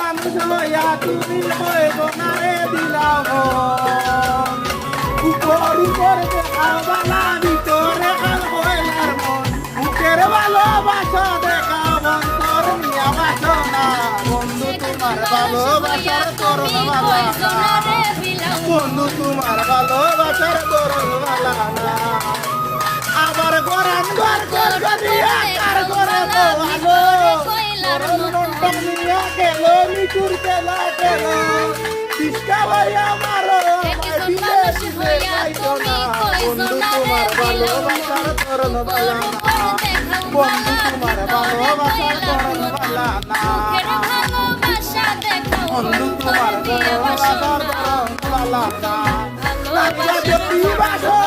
মানুষ হইয়া তুমি হইব না রে দিলাম উপর উপর দেখাও বালা ভিতরে কাল হইলার মন বুকের ভালোবাসা দেখাও অন্তর নিয়া বাসো না বন্ধু তোমার ভালোবাসার করণ বালা না বন্ধু তোমার ভালোবাসার করণ বালা না আবার গরান ঘর ঘর গদিয়া কার ঘরে ভালো গরম মন্ডপ নিয়া গেল মিঠুর গেলা গেল পিস্কা ভাইয়া মারো আমার দিলে দিলে পাইতো না বন্ধু তোমার ভালোবাসার করণ বালা না বন্ধু তোমার ভালোবাসার করণ বালা না বন্ধু তোমার ভালোবাসার করণ বালা না যদি বাসো